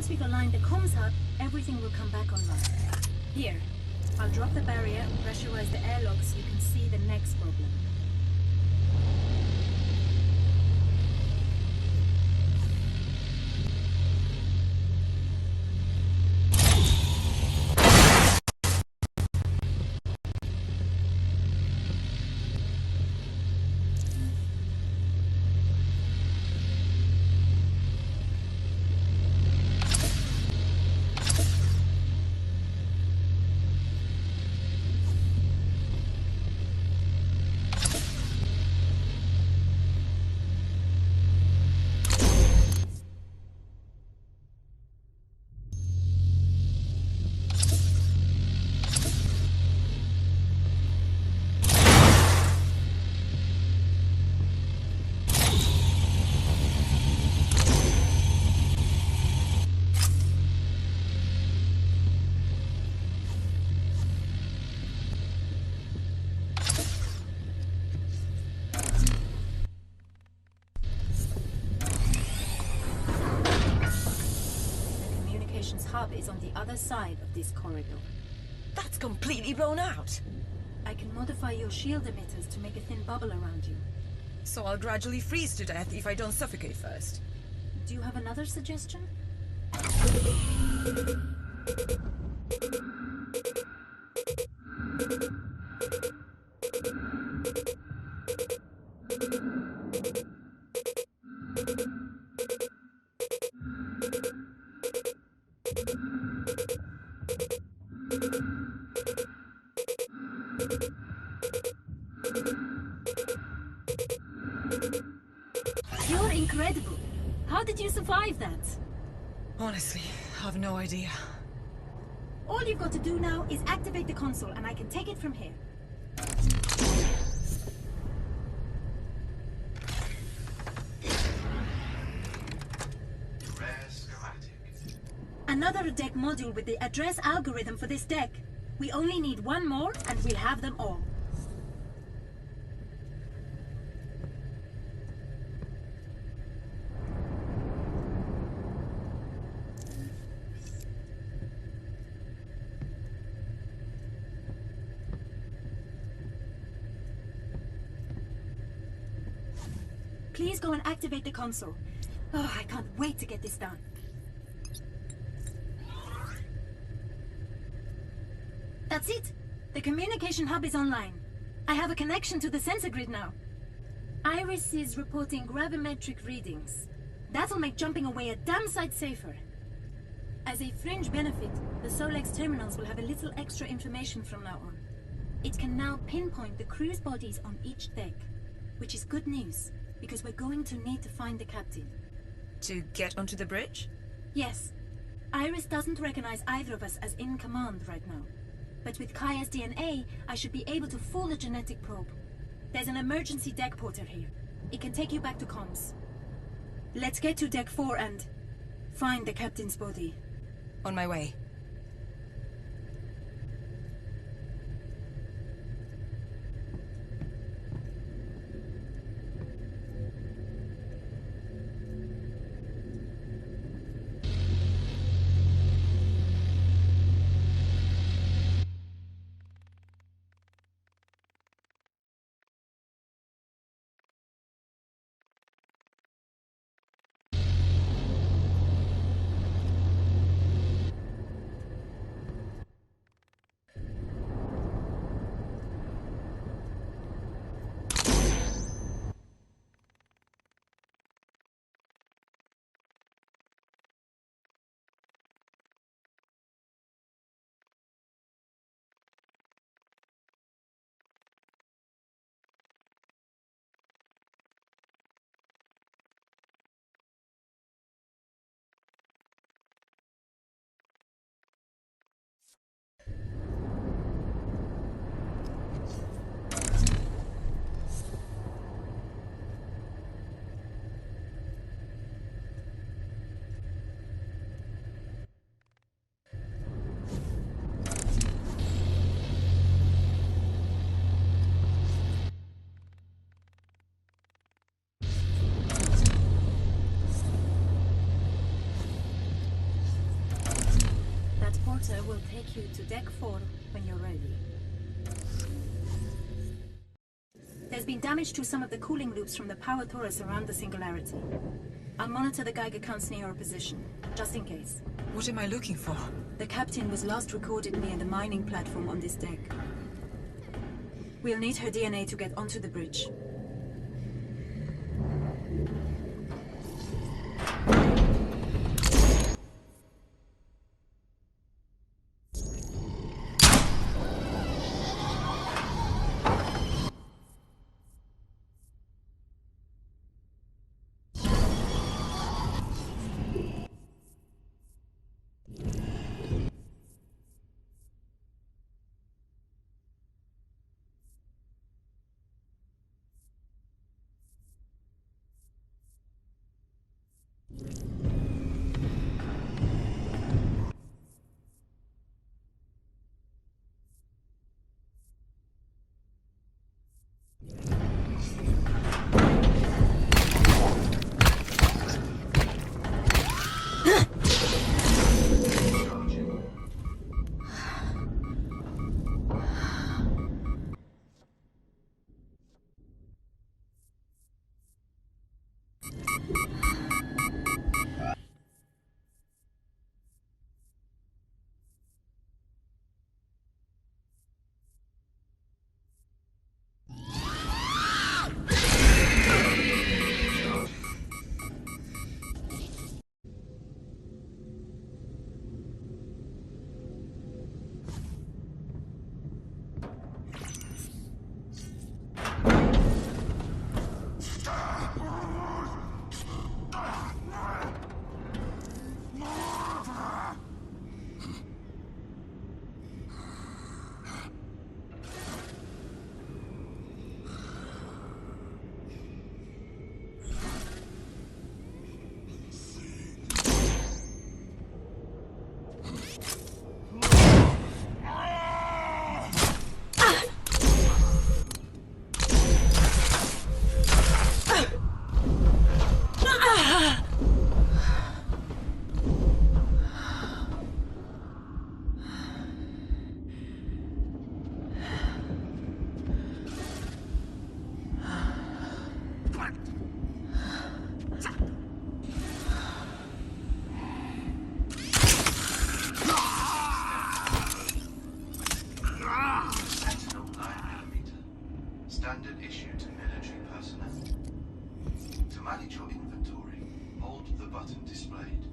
Once we've aligned the comms hub, everything will come back online. Here, I'll drop the barrier and pressurize the airlock so you can see the next problem. Hub is on the other side of this corridor. That's completely blown out. I can modify your shield emitters to make a thin bubble around you. So I'll gradually freeze to death if I don't suffocate first. Do you have another suggestion? You're incredible. How did you survive that? Honestly, I've no idea. All you've got to do now is activate the console and I can take it from here. Another deck module with the address algorithm for this deck. We only need one more and we'll have them all. Please go and activate the console. Oh, I can't wait to get this done. That's it. The communication hub is online. I have a connection to the sensor grid now. Iris is reporting gravimetric readings. That'll make jumping away a damn sight safer. As a fringe benefit, the Solex terminals will have a little extra information from now on. It can now pinpoint the crew's bodies on each deck, which is good news, because we're going to need to find the captain. To get onto the bridge? Yes. Iris doesn't recognize either of us as in command right now. But with Kaya's DNA, I should be able to fool the genetic probe. There's an emergency deck porter here. It can take you back to comms. Let's get to deck 4 and find the captain's body. On my way. take you to Deck 4 when you're ready. There's been damage to some of the cooling loops from the power torus around the Singularity. I'll monitor the Geiger counts near your position, just in case. What am I looking for? The captain was last recorded near the mining platform on this deck. We'll need her DNA to get onto the bridge. Standard issue to military personnel. To manage your inventory, hold the button displayed.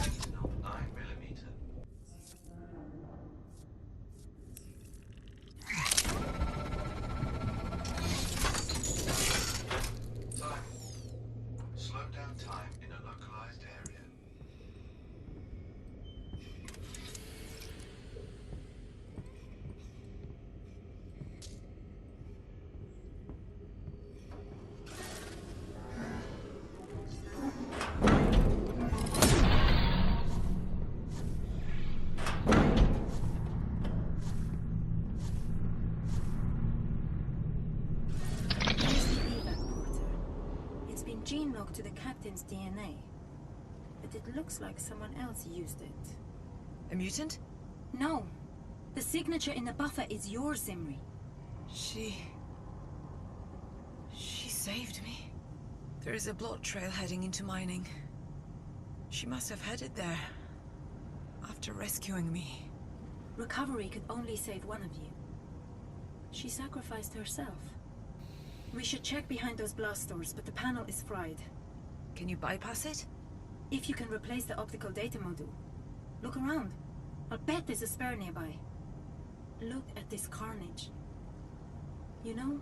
Sentinel 9mm. Time. Slow down time in a localized area. It's been gene-locked to the captain's DNA. But it looks like someone else used it. A mutant? No. The signature in the buffer is yours, Zimri. She saved me. There is a blood trail heading into mining. She must have headed there after rescuing me. Recovery could only save one of you. She sacrificed herself. We should check behind those blast doors, but the panel is fried. Can you bypass it? If you can replace the optical data module. Look around. I'll bet there's a spare nearby. Look at this carnage. You know,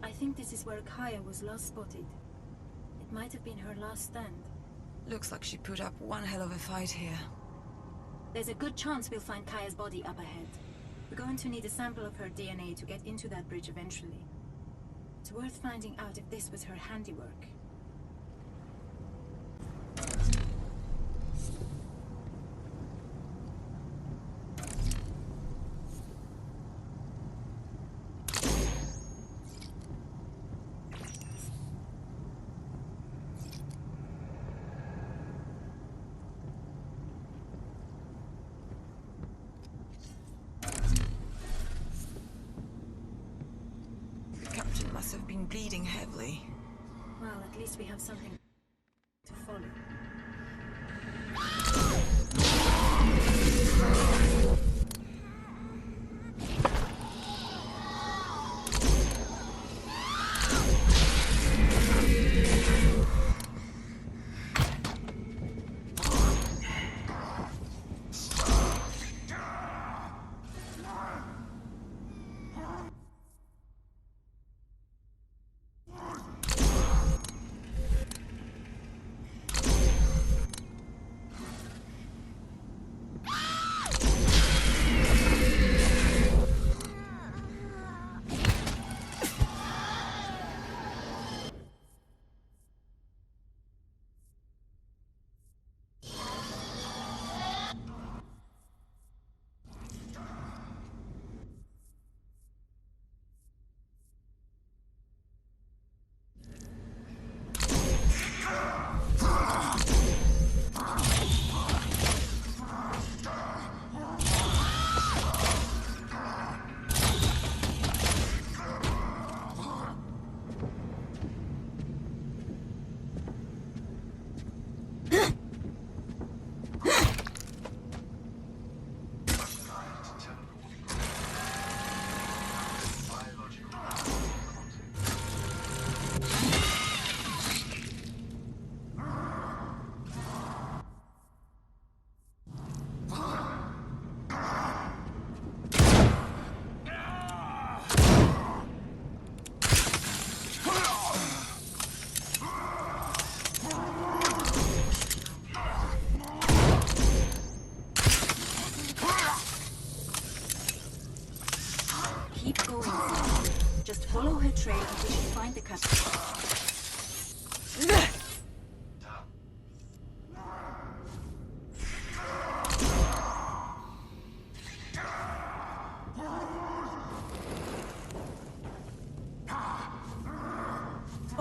I think this is where Kaya was last spotted. It might have been her last stand. Looks like she put up one hell of a fight here. There's a good chance we'll find Kaya's body up ahead. We're going to need a sample of her DNA to get into that bridge eventually. It's worth finding out if this was her handiwork. Must have been bleeding heavily. Well, at least we have something to follow.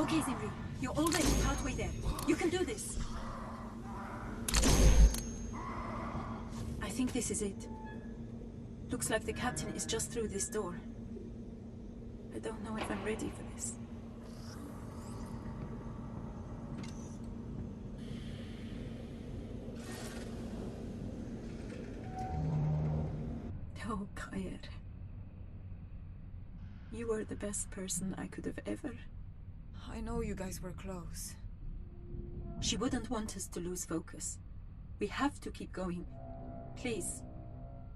Okay, Zimri. You're already partway there. You can do this. I think this is it. Looks like the captain is just through this door. I don't know if I'm ready for this. Oh, Kair. You were the best person I could have ever... I know you guys were close. She wouldn't want us to lose focus. We have to keep going. Please,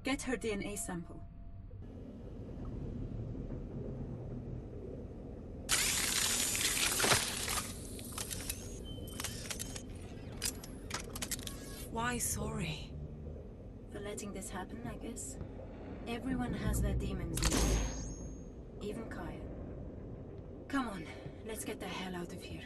get her DNA sample. Why sorry? For letting this happen, I guess. Everyone has their demons in them. Even Kaya. Come on, let's get the hell out of here.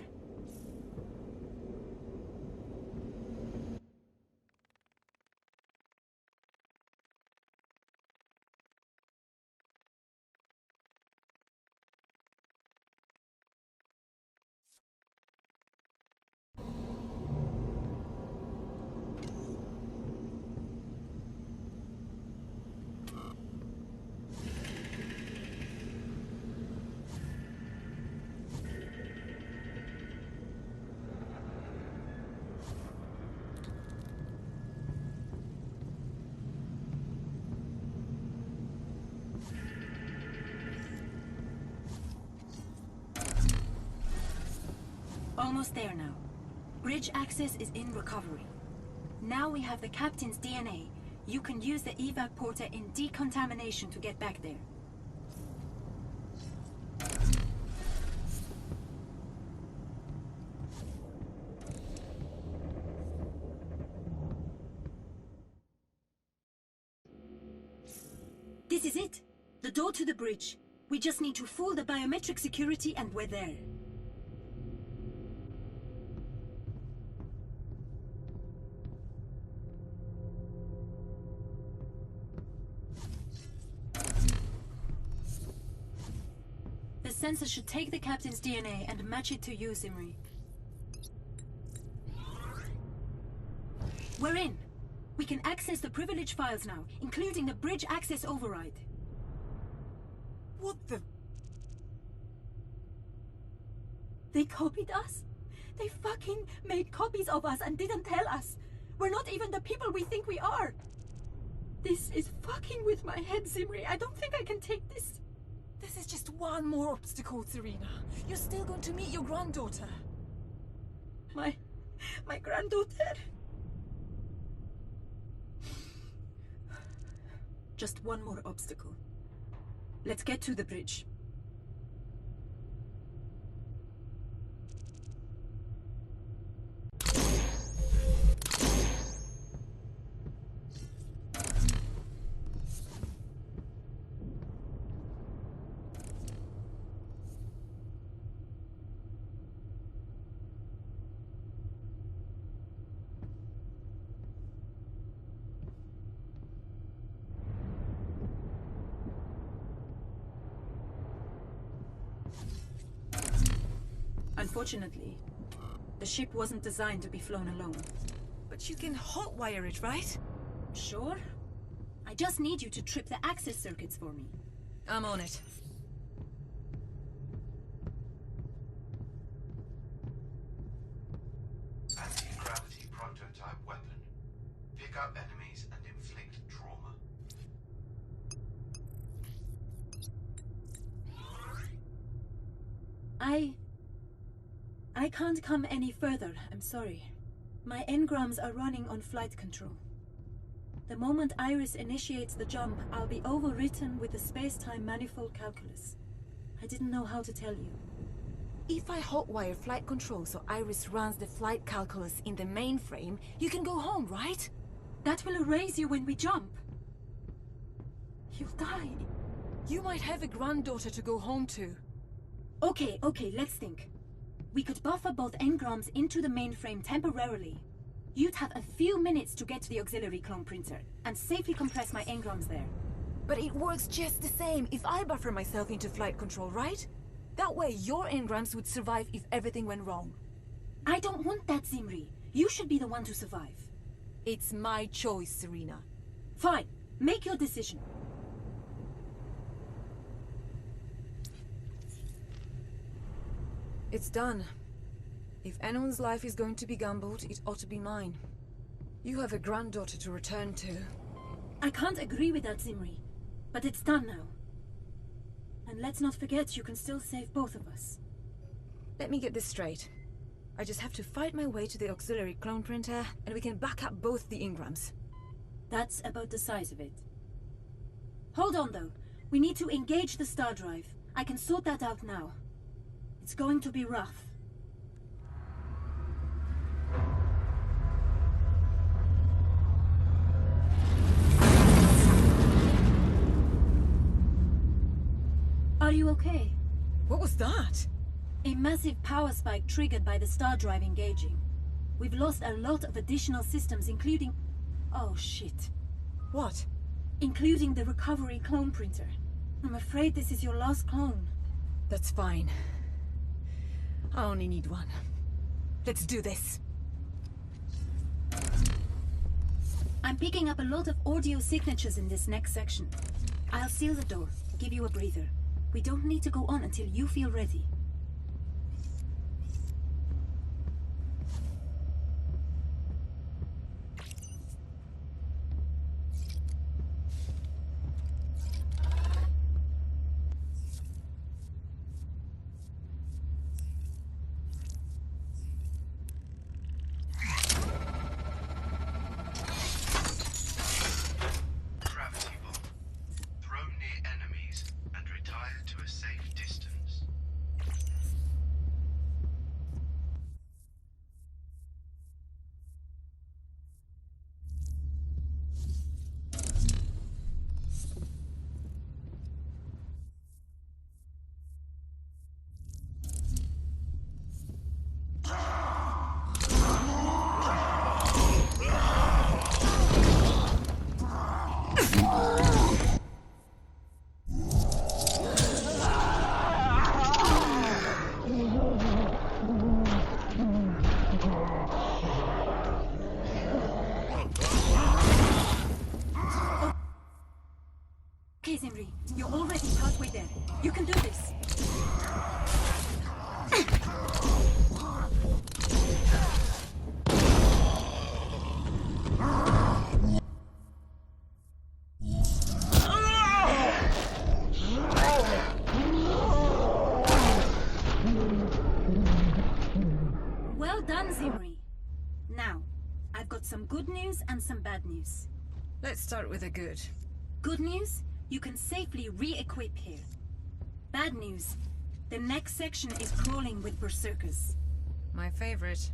Almost there now. Bridge access is in recovery. Now we have the captain's DNA. You can use the evac porter in decontamination to get back there. This is it. The door to the bridge. We just need to fool the biometric security and we're there. The sensor should take the captain's DNA and match it to you, Zimri. We're in. We can access the privileged files now, including the bridge access override. What the... They copied us? They fucking made copies of us and didn't tell us. We're not even the people we think we are. This is fucking with my head, Zimri. I don't think I can take this. This is just one more obstacle, Serena. You're still going to meet your granddaughter. My granddaughter? Just one more obstacle. Let's get to the bridge. Unfortunately, the ship wasn't designed to be flown alone. But you can hotwire it, right? Sure. I just need you to trip the access circuits for me. I'm on it. Anti-gravity prototype weapon. Pick up enemies and inflict trauma. I can't come any further, I'm sorry. My engrams are running on flight control. The moment Iris initiates the jump, I'll be overwritten with the space-time manifold calculus. I didn't know how to tell you. If I hotwire flight control so Iris runs the flight calculus in the mainframe, you can go home, right? That will erase you when we jump. You'll die. You might have a granddaughter to go home to. Okay, let's think. We could buffer both engrams into the mainframe temporarily. You'd have a few minutes to get to the auxiliary clone printer and safely compress my engrams there. But it works just the same if I buffer myself into flight control, right? That way your engrams would survive if everything went wrong. I don't want that, Zimri. You should be the one to survive. It's my choice, Serena. Fine. Make your decision. It's done. If anyone's life is going to be gambled, it ought to be mine. You have a granddaughter to return to. I can't agree with that, Zimri. But it's done now. And let's not forget you can still save both of us. Let me get this straight. I just have to fight my way to the auxiliary clone printer, and we can back up both the engrams. That's about the size of it. Hold on, though. We need to engage the star drive. I can sort that out now. It's going to be rough. Are you okay? What was that? A massive power spike triggered by the star drive engaging. We've lost a lot of additional systems, including... Oh, shit. What? Including the recovery clone printer. I'm afraid this is your last clone. That's fine. I only need one. Let's do this. I'm picking up a lot of audio signatures in this next section. I'll seal the door, give you a breather. We don't need to go on until you feel ready. Gravity bomb. Thrown near enemies and retire to a safe distance. Okay, Zimri, you're already halfway there. You can do this. Well done, Zimri. Now, I've got some good news and some bad news. Let's start with the good. Good news, you can safely re-equip here. Bad news, the next section is crawling with berserkers. My favorite.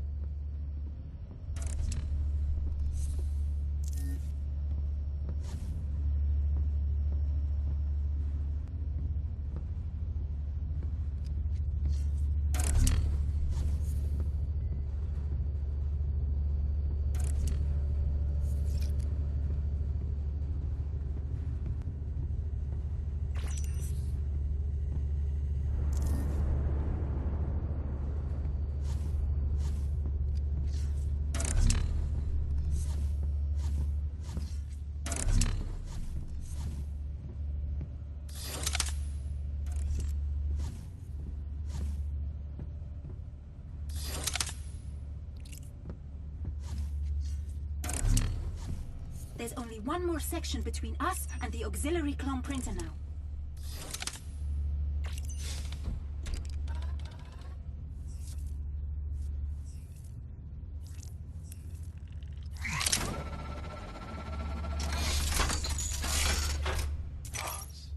There's only one more section between us and the auxiliary clone printer now. Parts.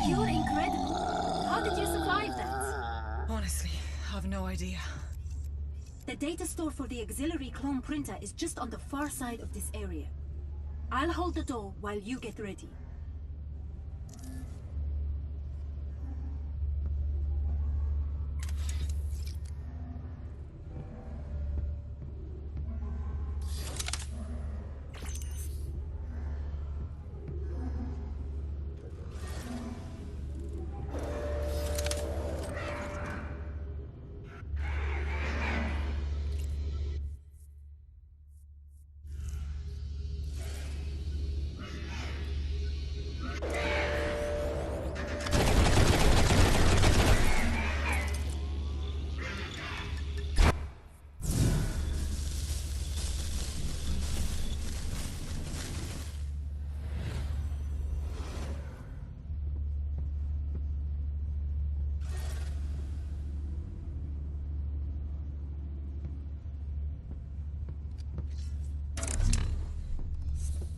You're incredible. How did you survive that? Honestly, I've no idea. The data store for the auxiliary clone printer is just on the far side of this area. I'll hold the door while you get ready.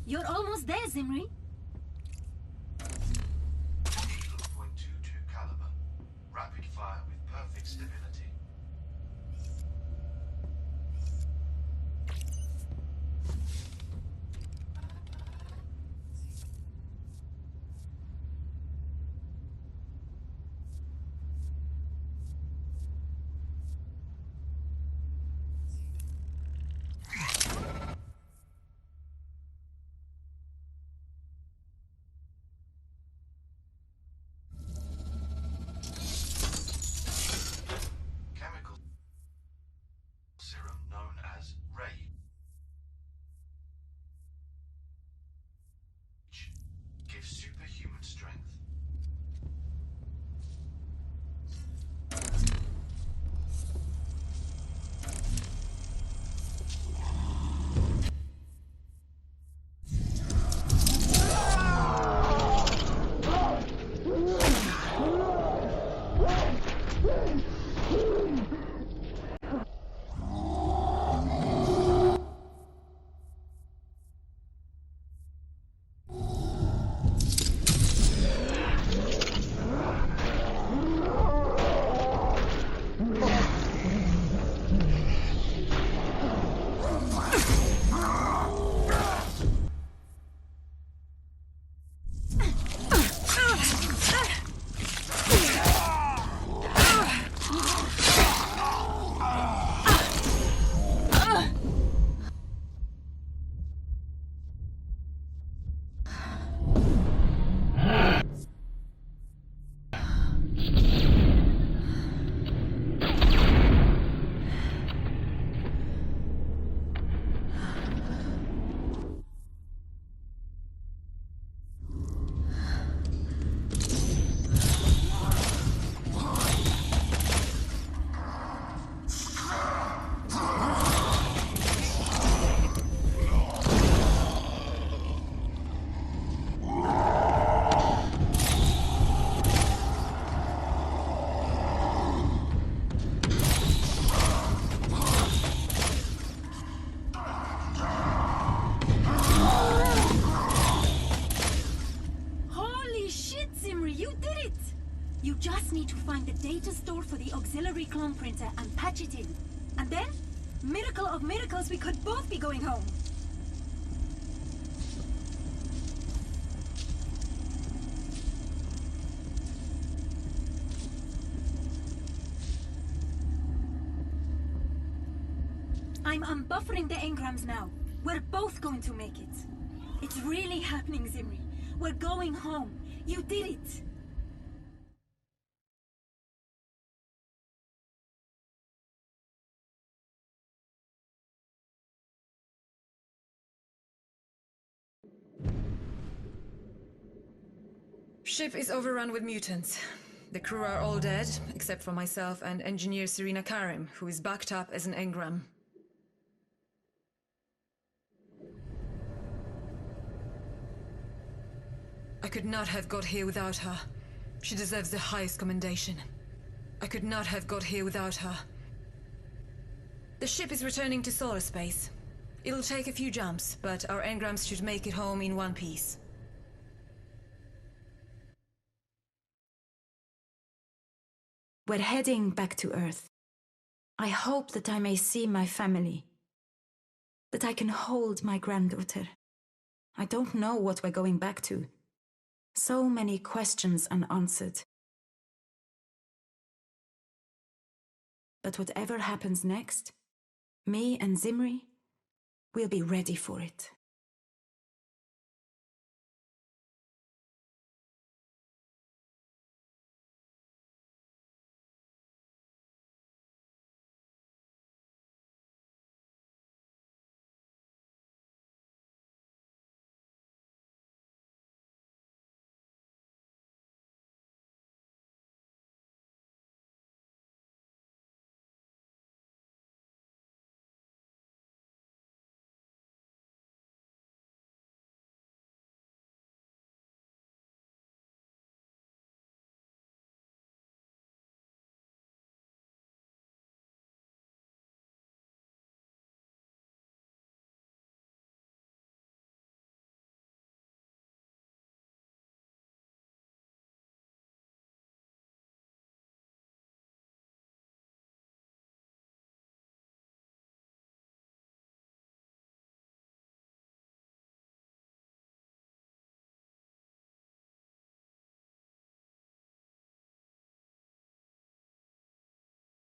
You're almost there, Zimri. Eagle .22 caliber. Rapid fire with perfect stability. Chemical serum known as Rage gives superhuman strength. You just need to find the data store for the auxiliary clone printer and patch it in. And then, miracle of miracles, we could both be going home. I'm unbuffering the engrams now. We're both going to make it. It's really happening, Zimri. We're going home. You did it. Ship is overrun with mutants. The crew are all dead, except for myself and engineer Serena Karim, who is backed up as an engram. I could not have got here without her. She deserves the highest commendation. I could not have got here without her. The ship is returning to solar space. It'll take a few jumps, but our engrams should make it home in one piece. We're heading back to Earth. I hope that I may see my family. That I can hold my granddaughter. I don't know what we're going back to. So many questions unanswered. But whatever happens next, me and Zimri will be ready for it.